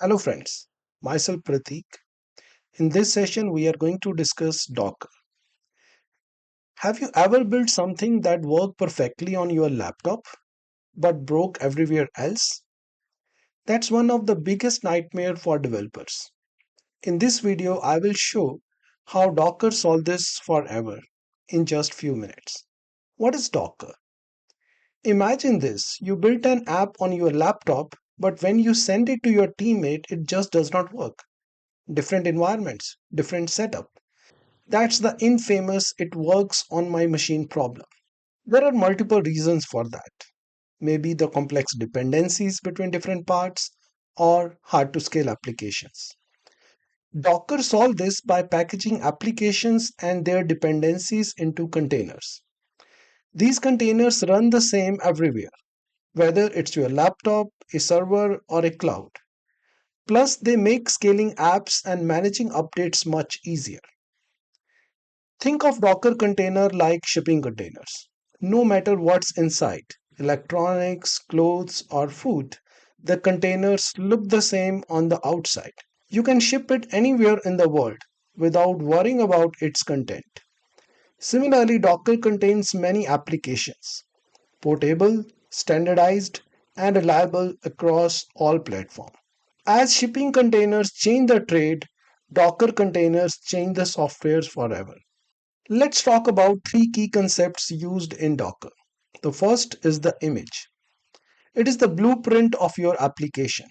Hello friends, myself Pratik. In this session we are going to discuss Docker. Have you ever built something that worked perfectly on your laptop but broke everywhere else? That's one of the biggest nightmare for developers. In this video I will show how Docker solved this forever in just few minutes. What is Docker? Imagine this, you built an app on your laptop but when you send it to your teammate it just does not work. Different environments, different setup. That's the infamous "it works on my machine" problem. There are multiple reasons for that. Maybe the complex dependencies between different parts or hard to scale applications. Docker solved this by packaging applications and their dependencies into containers. These containers run the same everywhere, whether it's your laptop, a server, or a cloud. Plus, they make scaling apps and managing updates much easier. Think of Docker container like shipping containers. No matter what's inside, electronics, clothes, or food, the containers look the same on the outside. You can ship it anywhere in the world without worrying about its content. Similarly, Docker contains many applications, portable, standardized, and reliable across all platforms. As shipping containers change the trade, Docker containers change the softwares forever. Let's talk about three key concepts used in Docker. The first is the image. It is the blueprint of your application.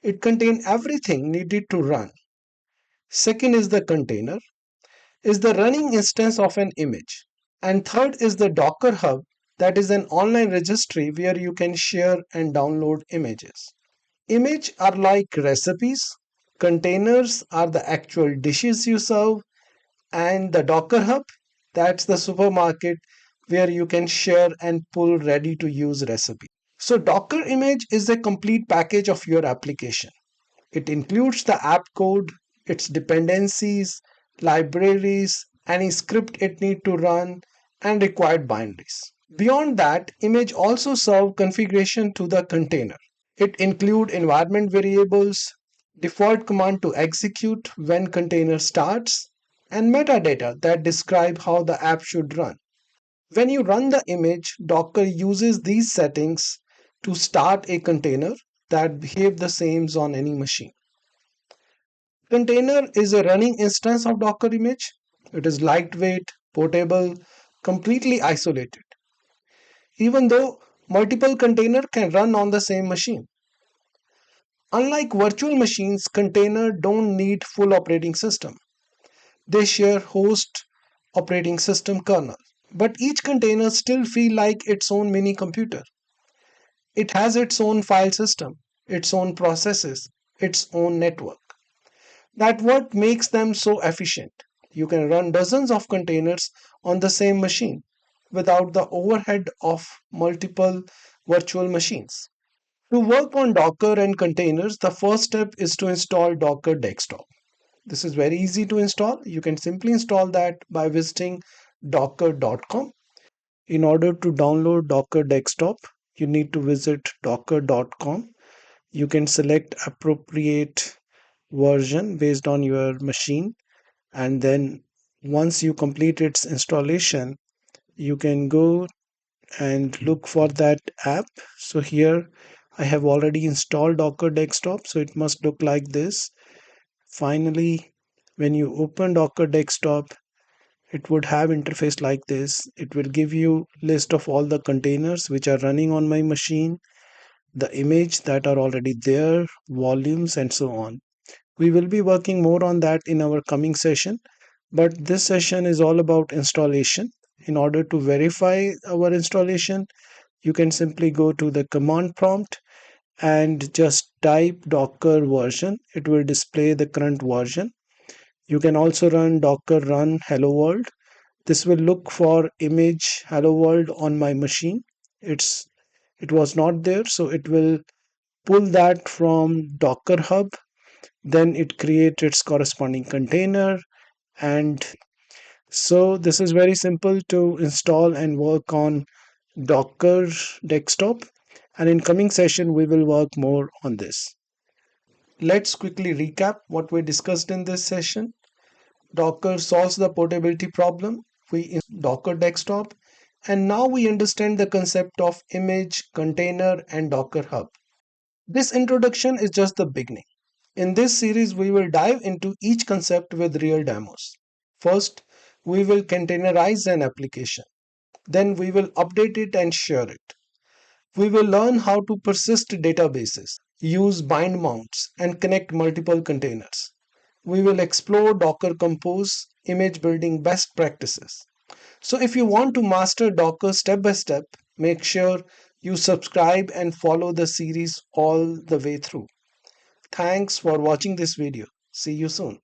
It contains everything needed to run. Second is the container, is the running instance of an image. And third is the Docker Hub, that is an online registry where you can share and download images. Images are like recipes, containers are the actual dishes you serve, and the Docker Hub, that's the supermarket where you can share and pull ready to use recipe. So Docker image is a complete package of your application. It includes the app code, its dependencies, libraries, any script it need to run, and required binaries. Beyond that, image also serve configuration to the container. It include environment variables, default command to execute when container starts, and metadata that describe how the app should run. When you run the image, Docker uses these settings to start a container that behave the same on any machine. Container is a running instance of Docker image. It is lightweight, portable, completely isolated. Even though multiple container can run on the same machine. Unlike virtual machines, containers don't need full operating system. They share host operating system kernel. But each container still feels like its own mini computer. It has its own file system, its own processes, its own network. That's what makes them so efficient. You can run dozens of containers on the same machine without the overhead of multiple virtual machines. To work on Docker and containers, the first step is to install Docker Desktop. This is very easy to install. You can simply install that by visiting docker.com. In order to download Docker Desktop, you need to visit docker.com. You can select appropriate version based on your machine, and then once you complete its installation, you can go and look for that app. So here I have already installed Docker Desktop, so it must look like this. Finally, when you open Docker Desktop, it would have interface like this. It will give you list of all the containers which are running on my machine, the image that are already there, volumes, and so on. We will be working more on that in our coming session, but this session is all about installation. In order to verify our installation, you can simply go to the command prompt and just type Docker version. It will display the current version. You can also run Docker run hello world. This will look for image hello world on my machine. It was not there, so it will pull that from Docker Hub. Then it creates its corresponding container, and so this is very simple to install and work on Docker Desktop. And in coming session, we will work more on this. Let's quickly recap what we discussed in this session. Docker solves the portability problem. We install Docker Desktop, and now we understand the concept of image, container, and Docker Hub. This introduction is just the beginning. In this series, we will dive into each concept with real demos. First, we will containerize an application. Then we will update it and share it. We will learn how to persist databases, use bind mounts, and connect multiple containers. We will explore Docker Compose image building best practices. So, if you want to master Docker step by step, make sure you subscribe and follow the series all the way through. Thanks for watching this video. See you soon.